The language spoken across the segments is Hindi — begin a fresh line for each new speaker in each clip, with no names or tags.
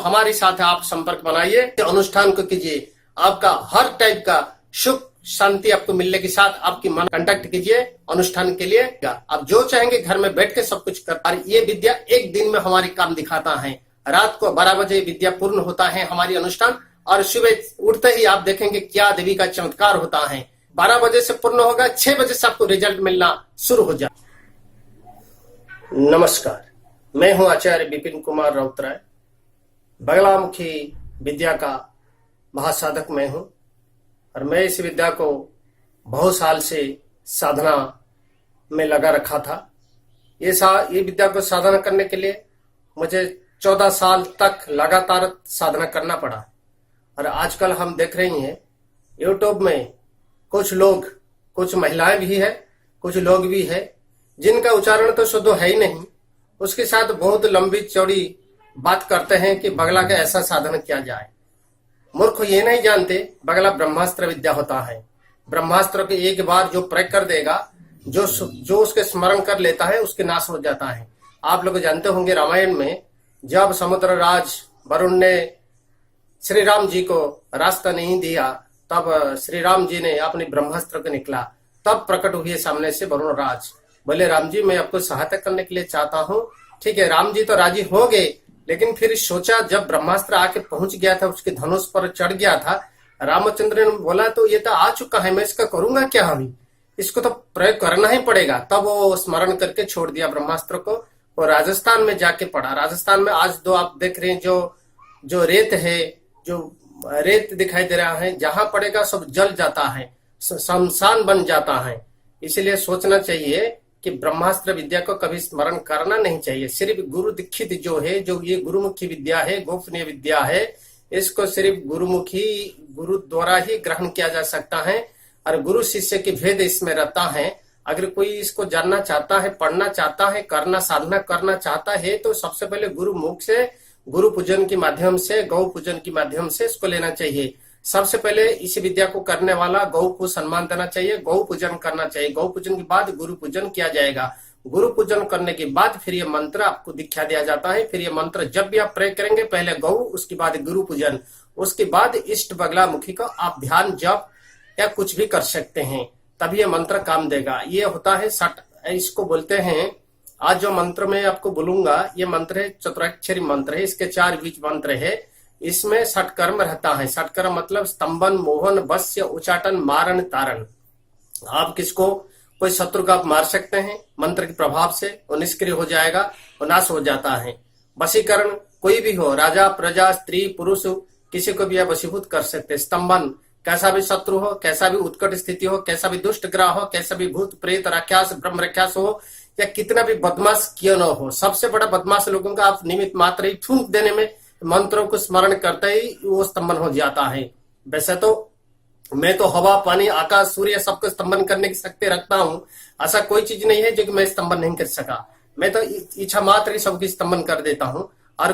हमारे साथ आप संपर्क बनाइए, अनुष्ठान को कीजिए। आपका हर टाइप का सुख शांति आपको मिलने के साथ आपकी मन कांटेक्ट कीजिए अनुष्ठान के लिए। आप जो चाहेंगे घर में बैठ के सब कुछ कर। और ये विद्या एक दिन में हमारी काम दिखाता है। रात को 12 बजे विद्या पूर्ण होता है हमारी अनुष्ठान, और सुबह उठते ही आप देखेंगे क्या देवी का चमत्कार होता है। 12 बजे से पूर्ण होगा, 6 बजे से आपको रिजल्ट मिलना शुरू हो जाए। नमस्कार, मैं हूं आचार्य विपिन कुमार राउतराय। बगलामुखी विद्या का महासाधक मैं हूं, और मैं इस विद्या को बहुत साल से साधना में लगा रखा था। ये विद्या को साधना करने के लिए मुझे 14 साल तक लगातार साधना करना पड़ा। और आजकल हम देख रही हैं यूट्यूब में कुछ लोग, कुछ महिलाएं भी है, कुछ लोग भी है जिनका उच्चारण तो शुद्ध है ही नहीं, उसके साथ बहुत लंबी चौड़ी बात करते हैं कि बगला का ऐसा साधन किया जाए। मूर्ख ये नहीं जानते बगला ब्रह्मास्त्र विद्या होता है। ब्रह्मास्त्र के एक बार जो प्रयोग कर देगा, जो उसके स्मरण कर लेता है, उसके नाश हो जाता है। आप लोग जानते होंगे रामायण में जब समुद्र राज वरुण ने श्री राम जी को रास्ता नहीं दिया, तब श्री राम जी ने अपने ब्रह्मास्त्र को निकला, तब प्रकट हुए सामने से वरुण राज। बोले राम जी मैं आपको सहायता करने के लिए चाहता हूँ। ठीक है, राम जी तो राजी हो गए, लेकिन फिर सोचा जब ब्रह्मास्त्र आके पहुंच गया था, उसके धनुष पर चढ़ गया था, रामचंद्र ने बोला तो ये तो आ चुका है, मैं इसका करूंगा क्या, अभी इसको तो प्रयोग करना ही पड़ेगा। तब वो स्मरण करके छोड़ दिया ब्रह्मास्त्र को, वो राजस्थान में जाके पड़ा। राजस्थान में आज दो आप देख रहे हैं जो रेत है, जो रेत दिखाई दे रहा है, जहां पड़ेगा सब जल जाता है, शमशान बन जाता है। इसलिए सोचना चाहिए कि ब्रह्मास्त्र विद्या को कभी स्मरण करना नहीं चाहिए। सिर्फ गुरु दीक्षित जो है, जो ये गुरुमुखी विद्या है, गोपनीय विद्या है, इसको सिर्फ गुरु द्वारा ही ग्रहण किया जा सकता है, और गुरु शिष्य के भेद इसमें रहता है। अगर कोई इसको जानना चाहता है, पढ़ना चाहता है, करना साधना करना चाहता है, तो सबसे पहले गुरु मुख से, गुरु पूजन के माध्यम से, गौ पूजन के माध्यम से इसको लेना चाहिए। सबसे पहले इस विद्या को करने वाला गौ को सम्मान देना चाहिए, गौ पूजन करना चाहिए। गौ पूजन के बाद गुरु पूजन किया जाएगा। गुरु पूजन करने के बाद फिर ये मंत्र आपको दीक्षा दिया जाता है। फिर ये मंत्र जब भी आप प्रयोग करेंगे, पहले गौ, उसके बाद गुरु पूजन, उसके बाद इष्ट बगलामुखी को आप ध्यान जप या कुछ भी कर सकते हैं, तभी ये मंत्र काम देगा। ये होता है सट, इसको बोलते हैं। आज जो मंत्र मैं आपको बोलूंगा, ये मंत्र है चतुराक्षरी मंत्र है, इसके 4 बीज मंत्र है। इसमें षटकर्म रहता है। षटकर्म मतलब स्तंभन, मोहन, वश्य, उच्चाटन, मारण, तारण। आप किसको, कोई शत्रु का आप मार सकते हैं मंत्र के प्रभाव से, वो निष्क्रिय हो जाएगा, वो नाश हो जाता है। वशीकरण कोई भी हो, राजा, प्रजा, स्त्री, पुरुष, किसी को भी आप वशीभूत कर सकते हैं। स्तंभन, कैसा भी शत्रु हो, कैसा भी उत्कट स्थिति हो, कैसा भी दुष्ट ग्रह हो, कैसा भी भूत प्रेत राक्षस ब्रह्म राक्षस हो, या कितना भी बदमाश क्यों न हो, सबसे बड़ा बदमाश लोगों का आप निमित्त मात्र ही फूंक देने में, मंत्रों को स्मरण करते ही वो स्तंभन हो जाता है। वैसे तो मैं तो हवा, पानी, आकाश, सूर्य सबको स्तंभन करने की शक्ति रखता हूँ। ऐसा कोई चीज नहीं है जो कि मैं स्तंभन नहीं कर सका। मैं तो इच्छा मात्र ही सबकी स्तंभन कर देता हूँ। और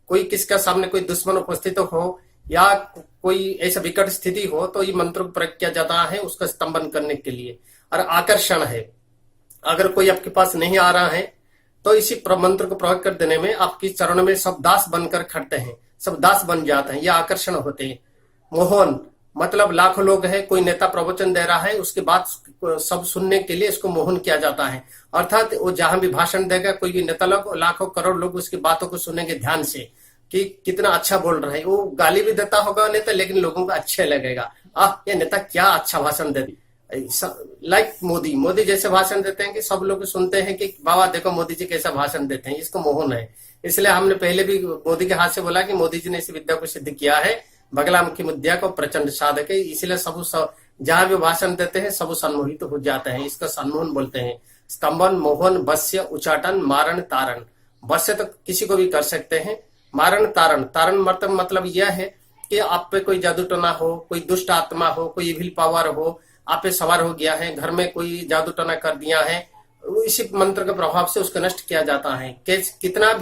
कोई किसका सामने कोई दुश्मन उपस्थित हो या कोई ऐसा विकट स्थिति हो, तो ये मंत्र को प्रयोग किया जाता है उसका स्तंभन करने के लिए। और आकर्षण है, अगर कोई आपके पास नहीं आ रहा है तो इसी मंत्र को प्रयोग कर देने में आपकी चरणों में सब दास बनकर खड़ते हैं, सब दास बन जाते हैं, ये आकर्षण होते हैं। मोहन मतलब लाखों लोग हैं, कोई नेता प्रवचन दे रहा है, उसके बाद सब सुनने के लिए इसको मोहन किया जाता है। अर्थात वो जहां भी भाषण देगा, कोई भी नेता लोग, लाखों करोड़ लोग उसकी बातों को सुनेंगे ध्यान से कि कितना अच्छा बोल रहा है। वो गाली भी देता होगा नेता, लेकिन लोगों को अच्छे लगेगा, ये नेता क्या अच्छा भाषण दे। लाइक मोदी जैसे भाषण देते हैं कि सब लोग सुनते हैं कि बाबा देखो मोदी जी कैसा भाषण देते हैं, इसको मोहन है। इसलिए हमने पहले भी मोदी के हाथ से बोला कि मोदी जी ने इस विद्या को सिद्ध किया है, बगलामुखी विद्या को प्रचंड साधक है। इसलिए सब जहां भी भाषण देते हैं सब सम्मोहित हो जाते हैं, इसका सम्मोहन बोलते हैं। स्तंभन, मोहन, वश्य, उच्चाटन, मारण, तारण। वश्य तो किसी को भी कर सकते हैं, मारण, तारण मतलब यह है कि आप पे कोई जादू टोना हो, कोई दुष्ट आत्मा हो, कोई इविल पावर हो, आप पे सवार हो गया है, घर में कोई जादू टोना कर दिया है, इसी मंत्र के प्रभाव से उसको नष्ट किया जाता है। कितना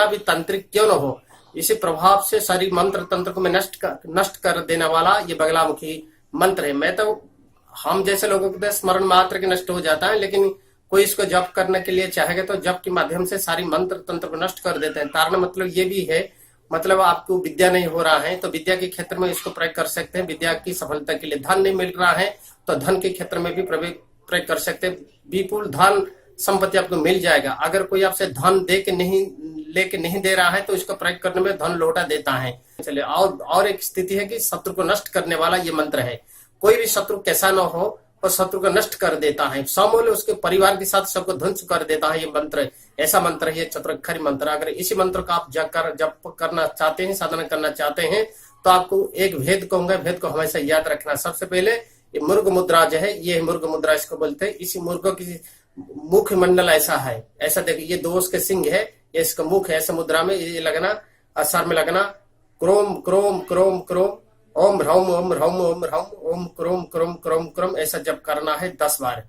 भी तांत्रिक क्यों न हो, इसी प्रभाव से सारी मंत्र तंत्र को मैं नष्ट कर देने वाला ये बगलामुखी मंत्र है। मैं तो हम जैसे लोगों के स्मरण मात्र के नष्ट हो जाता है, लेकिन कोई इसको जप करने के लिए चाहेगा तो जप के माध्यम से सारी मंत्र तंत्र को नष्ट कर देते हैं। तारण मतलब ये भी है मतलब आपको विद्या नहीं हो रहा है तो विद्या के क्षेत्र में इसको प्रयोग कर सकते हैं। विद्या की सफलता के लिए धन नहीं मिल रहा है तो धन के क्षेत्र में भी प्रयोग कर सकते हैं। विपुल धन संपत्ति आपको मिल जाएगा। अगर कोई आपसे धन लेके नहीं दे रहा है तो इसको प्रयोग करने में धन लौटा देता है। चलिए और एक स्थिति है कि शत्रु को नष्ट करने वाला ये मंत्र है। कोई भी शत्रु कैसा न हो और शत्रु को नष्ट कर देता है, समूल उसके परिवार के साथ सबको ध्वंस कर देता है। ये मंत्र ऐसा मंत्र है, ये चतुरक्षरी मंत्र। अगर इसी मंत्र को आप जप करना चाहते हैं, साधना करना चाहते हैं तो आपको एक भेद कहूंगा, भेद को हमेशा याद रखना। सबसे पहले ये मुर्ग मुद्रा जो है, ये मुर्ग मुद्रा इसको बोलते हैं। इसी मुर्ग की मुख मंडल ऐसा है, ऐसा देखिए ये दो उसके सिंह है, ये इसका मुख है। ऐसा मुद्रा में ये लगना, असर में लगना, क्रोम क्रोम क्रोम क्रोम, ओम ह्रौम ओम ह्रौम ओम ह्रौम, ओम क्रोम क्रोम क्रोम क्रोम, ऐसा जप करना है 10 बार।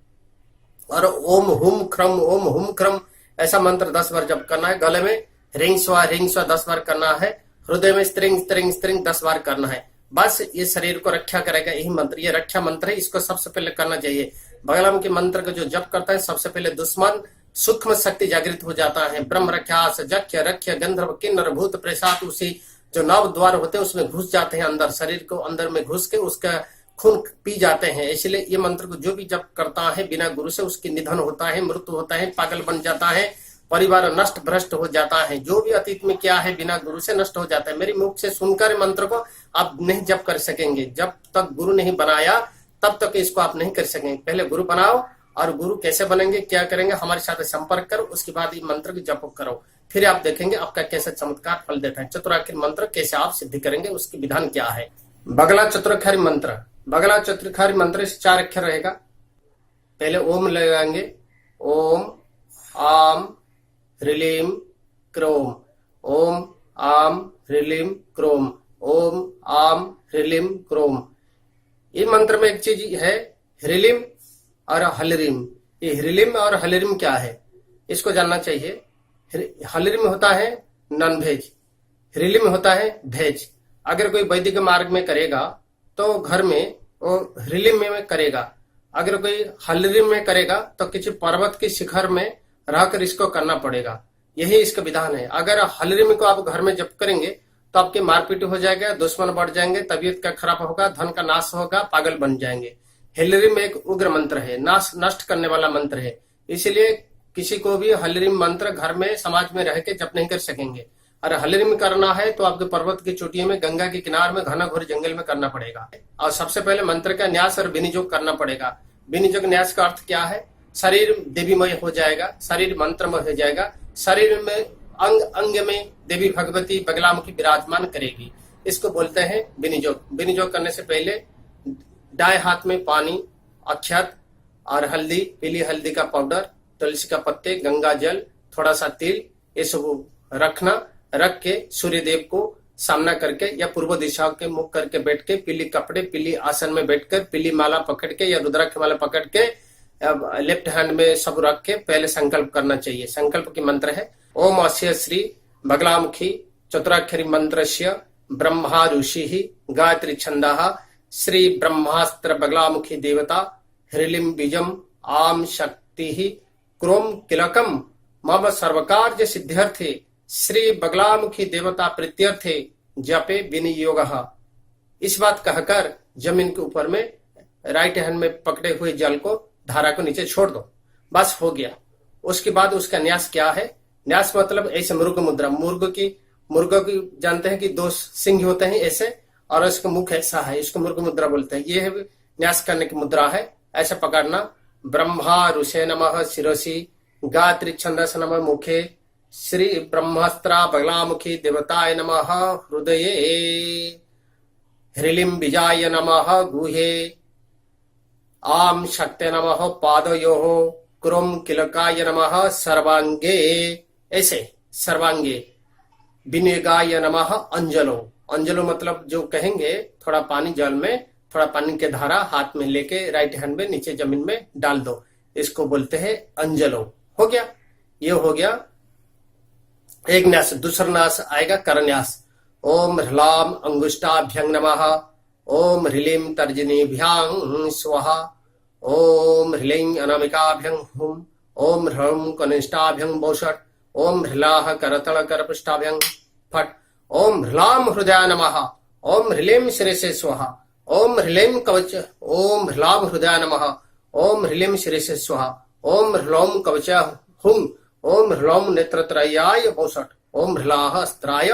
और ओम हुम क्रम ओम हुम क्रम ऐसा मंत्र 10 बार जप करना है। गले में रिंग स्वा 10 बार करना है। हृदय में स्त्रिंग स्त्रिंग स्त्रिंग 10 बार करना है। बस ये शरीर को रक्षा करेगा यही मंत्र, ये रक्षा मंत्र है, इसको सबसे पहले करना चाहिए। बगलामुखी मंत्र को जो जप करता है सबसे पहले दुश्मन सूक्ष्म शक्ति जागृत हो जाता है। ब्रह्म रख्यास जख्य रख्य गंधर्व किन्नर भूत प्रेसात, उसी जो 9 द्वार होते हैं उसमें घुस जाते हैं अंदर, शरीर को अंदर में घुस के उसका खून पी जाते हैं। इसलिए ये मंत्र को जो भी जप करता है बिना गुरु से उसकी निधन होता है, मृत्यु होता है, पागल बन जाता है, परिवार नष्ट भ्रष्ट हो जाता है। जो भी अतीत में क्या है बिना गुरु से नष्ट हो जाता है। मेरी मुख से सुनकर मंत्र को आप नहीं जप कर सकेंगे। जब तक गुरु नहीं बनाया तब तक इसको आप नहीं कर सकेंगे। पहले गुरु बनाओ, और गुरु कैसे बनेंगे, क्या करेंगे, हमारे साथ संपर्क करो, उसके बाद ये मंत्र की जप करो, फिर आप देखेंगे आपका कैसे चमत्कार फल देता है। चतुराक्षरी मंत्र कैसे आप सिद्धि करेंगे, उसकी विधान क्या है। बगला चतुराक्षरी मंत्र, बगला चतुराक्षरी मंत्र से 4 अक्षर रहेगा। पहले ओम लगाएंगे, ओम आम ह्रीलीम क्रोम, ओम आम ह्रीलीम क्रोम, ओम आम ह्रीलीम क्रोम। ये मंत्र में एक चीज है, ह्रीलीम और हलरीम। ये ह्रीलीम और हलरीम क्या है इसको जानना चाहिए। हलरीम होता है नॉन वेज, ह्रीलीम होता है वेज। अगर कोई वैदिक मार्ग में करेगा तो घर में वो ह्रीलीम में करेगा। अगर कोई हलरीम में करेगा तो किसी पर्वत के शिखर में रहकर इसको करना पड़ेगा। यही इसका विधान है। अगर हलरीम को आप घर में जप करेंगे तो आपकी मारपीट हो जाएगा, दुश्मन बढ़ जाएंगे, तबीयत का खराब होगा, धन का नाश होगा, पागल बन जाएंगे। हलरीम एक उग्र मंत्र है, नष्ट करने वाला मंत्र है। इसलिए किसी को भी हलरीम मंत्र घर में समाज में रह के जप नहीं कर सकेंगे। और हलरीम करना है तो आपके पर्वत की चोटियों में, गंगा के किनारे में, घना घोर जंगल में करना पड़ेगा। और सबसे पहले मंत्र का न्यास और विनियोग करना पड़ेगा। विनियोग न्यास का अर्थ क्या है, शरीर देवीमय हो जाएगा, शरीर मंत्रमय हो जाएगा, शरीर में अंग अंग में देवी भगवती बगलामुखी विराजमान करेगी। इसको बोलते हैं विनियोग। विनियोग करने से पहले दाएं हाथ में पानी, अक्षत और हल्दी, पीली हल्दी का पाउडर, तुलसी का पत्ते, गंगा जल, थोड़ा सा तिल, ये सब रखना। रख के सूर्य देव को सामना करके या पूर्व दिशा के मुख करके बैठ के, पीली कपड़े, पीली आसन में बैठकर, पीली माला पकड़ के या रुद्राक्ष माला पकड़ के लेफ्ट हैंड में सब रख के पहले संकल्प करना चाहिए। संकल्प की मंत्र है ओम अस्य श्री बगलामुखी चतुराक्षरी मंत्रस्य ब्रह्मा ऋषि गायत्री छंदः श्री ब्रह्मास्त्र बगलामुखी देवता ह्रीलीम बीजम आम शक्ति क्रोम किलकम मम सर्वकार्य सिद्ध्यर्थे श्री बगलामुखी देवता प्रीत्यर्थे जपे विनियोगः। इस बात कहकर जमीन के ऊपर में राइट हैंड में पकड़े हुए जल को, धारा को नीचे छोड़ दो, बस हो गया। उसके बाद उसका न्यास क्या है, न्यास मतलब ऐसे मुर्ग मुद्रा। मुर्ग की जानते हैं कि 2 सिंह होते हैं ऐसे, और इसका मुख ऐसा है, इसको मुर्ग मुद्रा बोलते हैं। ये है न्यास करने की मुद्रा है। ऐसा पकड़ना। ब्रह्मा ऋषे नमः शिरसि गायत्री छंदस नमः मुखे श्री ब्रह्मास्त्रा बगलामुखी देवताय नमः हृदये ह्रीलीम बीजाय नमः गुहे आम शक्ते नमः पादयोः क्रोम किलकाय नमः सर्वांगे। ऐसे सर्वांगे। विनियोगाय नमः अंजलो। अंजलो मतलब जो कहेंगे, थोड़ा पानी जल में, थोड़ा पानी के धारा हाथ में लेके राइट हैंड में नीचे जमीन में डाल दो, इसको बोलते हैं अंजलो। हो गया, ये हो गया एक न्यास। दूसरा न्यास आएगा करन्यास। ओम ह्रीलाम अंगुष्टाभ्यंग नमः, ओम ह्रीलीम तर्जनीभ्यां स्वाहा, ओम ह्रीलिंग अनामिकाभ्यं हुम, ओम ह्रौं कनिष्ठाभ्यं बौषट, ओम ह्रीलाः करतल करपृष्ठाभ्यं फट, ओम ह्लाम हृदयाय नमः, ओम ह्रीं शिरसे स्वाहा, ओम ह्रीं कवच, ओम ह्लाम हृदयाय नमः, ओम ह्रीं शिरसे स्वाहा, ओम ह्लौम कवच हुम, ओम ह्लौम नेत्रत्रयाय वौषट, ओम ह्लाह अस्त्राय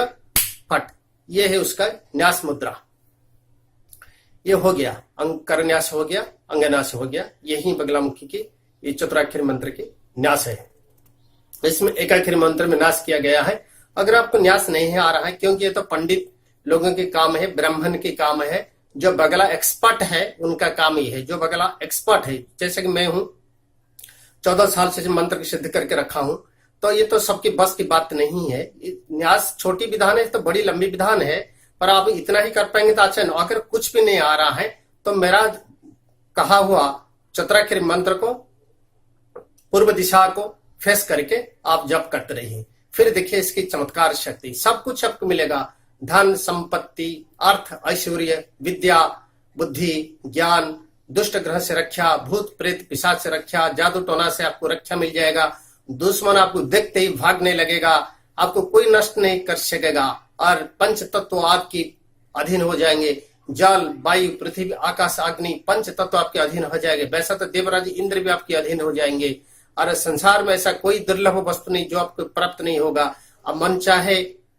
फट। ये है उसका न्यास मुद्रा। ये हो गया, करन्यास हो गया, अंगन्यास हो गया। यही बगलामुखी की ये चतुराक्षरी मंत्र की न्यास है। इसमें एकाक्षरी मंत्र में न्यास किया गया है। अगर आपको न्यास नहीं है आ रहा है, क्योंकि ये तो पंडित लोगों के काम है, ब्राह्मण के काम है, जो बगला एक्सपर्ट है उनका काम ही है। जो बगला एक्सपर्ट है, जैसे कि मैं हूं, 14 साल से मंत्र की सिद्ध करके रखा हूं, तो ये तो सबकी बस की बात नहीं है। न्यास छोटी विधान है तो बड़ी लंबी विधान है, पर आप इतना ही कर पाएंगे तो अच्छा। अगर कुछ भी नहीं आ रहा है तो मेरा कहा हुआ चतुराक्षरी मंत्र को, पूर्व दिशा को फेस करके आप जप करते रहिए। फिर देखिए इसकी चमत्कार शक्ति, सब कुछ आपको मिलेगा। धन, संपत्ति, अर्थ, ऐश्वर्य, विद्या, बुद्धि, ज्ञान, दुष्ट ग्रह से रक्षा, भूत प्रेत पिशाच से रक्षा, जादू टोना से आपको रक्षा मिल जाएगा। दुश्मन आपको देखते ही भागने लगेगा, आपको कोई नष्ट नहीं कर सकेगा। और पंच तत्व आपकी अधीन हो जाएंगे। जल, वायु, पृथ्वी, आकाश, अग्नि, पंच तत्व आपके अधीन हो जाएंगे। वैसा तो देवराज इंद्र भी आपके अधीन हो जाएंगे। और संसार में ऐसा कोई दुर्लभ वस्तु नहीं जो आपको प्राप्त नहीं होगा। अब मन चाहे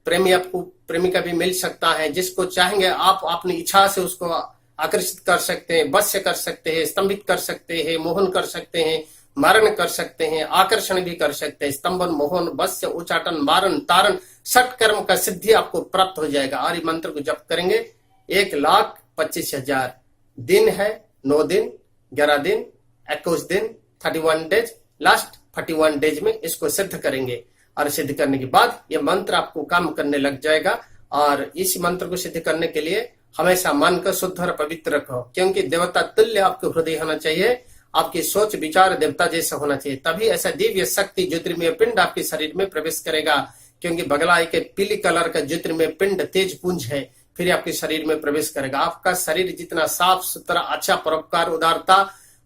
प्रेमी आपको प्रेमिका भी मिल सकता है, जिसको चाहेंगे आप अपनी इच्छा से उसको आकर्षित कर सकते हैं, वश्य कर सकते हैं, स्तंभित कर सकते हैं, मोहन कर सकते हैं, मारण कर सकते हैं, आकर्षण भी कर सकते हैं। स्तंभन, मोहन, वश्य, उच्चाटन, मारण, तारण, षट कर्म का सिद्धि आपको प्राप्त हो जाएगा। और ये मंत्र को जप करेंगे 1,25,000 दिन है, 9 दिन, 11 दिन, 21 दिन, 31 डेज, लास्ट 41 डेज में इसको सिद्ध करेंगे। और सिद्ध करने के बाद ये मंत्र आपको काम करने लग जाएगा। और इस मंत्र को सिद्ध करने के लिए हमेशा मन को शुद्ध और पवित्र रखो, क्योंकि देवता तुल्य आपके हृदय होना चाहिए। आपकी सोच विचार देवता जैसा होना चाहिए, तभी ऐसा दिव्य शक्ति ज्योतिर्मय पिंड आपके शरीर में प्रवेश करेगा। क्योंकि बगला एक पीली कलर का ज्योतिर्मय पिंड तेज पुंज है, फिर आपके शरीर में प्रवेश करेगा। आपका शरीर जितना साफ सुथरा, अच्छा, परोपकार, उदारता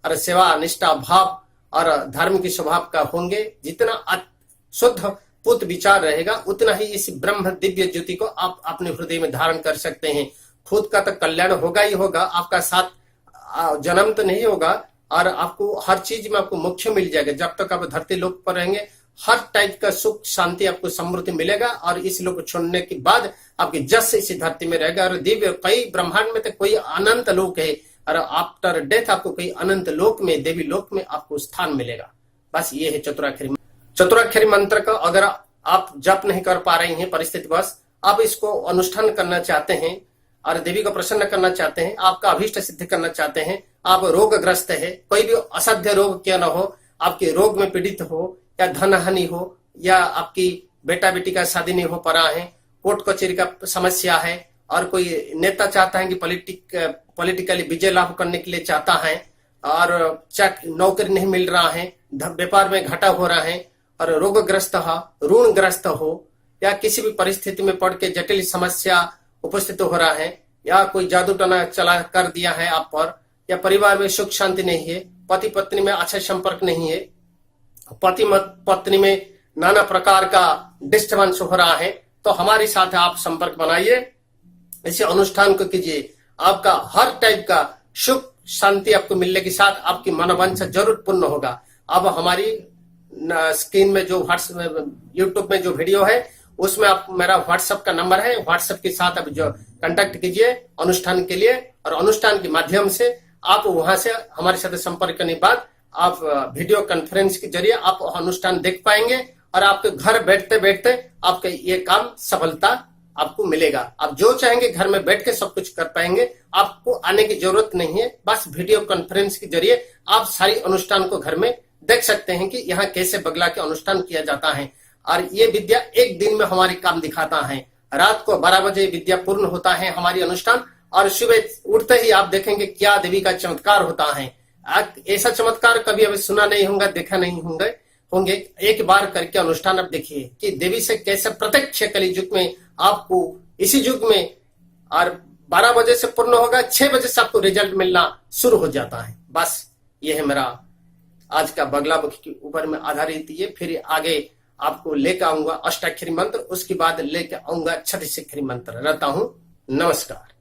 और सेवा, निष्ठा भाव और धार्मिक स्वभाव का होंगे, जितना शुद्ध पुत विचार रहेगा, उतना ही इस ब्रह्म दिव्य ज्योति को आप अपने हृदय में धारण कर सकते हैं। खुद का तो कल्याण होगा ही होगा, आपका साथ जन्म तो नहीं होगा, और आपको हर चीज में आपको मोक्ष मिल जाएगा। जब तक आप धरती लोक पर रहेंगे, हर टाइप का सुख शांति आपको समृद्धि मिलेगा। और इस लोक छोड़ने के बाद आपकी जस इसी धरती में रहेगा। और दिव्य कई ब्रह्मांड में तो कोई अनंत लोक है, और आफ्टर डेथ आपको कोई अनंत लोक में, देवी लोक में आपको स्थान मिलेगा। बस ये है चतुराक्षरी मंत्र का। अगर आप जप नहीं कर पा रहे हैं परिस्थिति बस, आप इसको अनुष्ठान करना चाहते हैं और देवी को प्रसन्न करना चाहते हैं, आपका अभीष्ट सिद्ध करना चाहते हैं, आप रोगग्रस्त है, कोई भी असाध्य रोग क्या ना हो, आपके रोग में पीड़ित हो, या धन हानि हो, या आपकी बेटा बेटी का शादी नहीं हो पा रहा है, कोर्ट कचहरी का समस्या है, और कोई नेता चाहता है कि पॉलिटिकली विजय लाभ करने के लिए चाहता है, और नौकरी नहीं मिल रहा है, व्यापार में घाटा हो रहा है, और रोगग्रस्त हो, ऋणग्रस्त हो, या किसी भी परिस्थिति में पड़ के जटिल समस्या उपस्थित हो रहा है, या कोई जादू टोना चला कर दिया है आप पर, या परिवार में सुख शांति नहीं है, पति पत्नी में अच्छा संपर्क नहीं है, पति पत्नी में नाना प्रकार का डिस्टर्बेंस हो रहा है, तो हमारे साथ आप संपर्क बनाइए, इसे अनुष्ठान को कीजिए। आपका हर टाइप का सुख शांति आपको मिलने के साथ आपकी मनोवांछा जरूर पूर्ण होगा। अब हमारी स्क्रीन में जो यूट्यूब में जो वीडियो है, उसमें आप मेरा व्हाट्सएप का नंबर है, व्हाट्सएप के साथ आप जो कांटेक्ट कीजिए अनुष्ठान के लिए, और अनुष्ठान के माध्यम से आप वहां से हमारे साथ संपर्क करने के बाद आप वीडियो कॉन्फ्रेंस के जरिए आप अनुष्ठान देख पाएंगे, और आपके घर बैठते बैठते आपके ये काम सफलता आपको मिलेगा। आप जो चाहेंगे घर में बैठ के सब कुछ कर पाएंगे, आपको आने की जरूरत नहीं है। बस वीडियो कॉन्फ्रेंस के जरिए आप सारी अनुष्ठान को घर में देख सकते हैं कि यहाँ कैसे बगला के अनुष्ठान किया जाता है। और ये विद्या एक दिन में हमारी काम दिखाता है। रात को 12 बजे विद्या पूर्ण होता है हमारी अनुष्ठान, और सुबह उठते ही आप देखेंगे क्या देवी का चमत्कार होता है। ऐसा चमत्कार कभी अभी सुना नहीं होगा, देखा नहीं होंगे। एक बार करके अनुष्ठान आप देखिए कि देवी से कैसे प्रत्यक्ष कली युग में आपको इसी युग में, और 12 बजे से पूर्ण होगा, 6 बजे से आपको रिजल्ट मिलना शुरू हो जाता है। बस ये है मेरा आज का बगलामुखी के ऊपर में आधारित। ये फिर आगे आपको लेकर आऊंगा अष्टाक्षरी मंत्र, उसके बाद लेकर आऊंगा 36 अक्षरी मंत्र। रहता हूं, नमस्कार।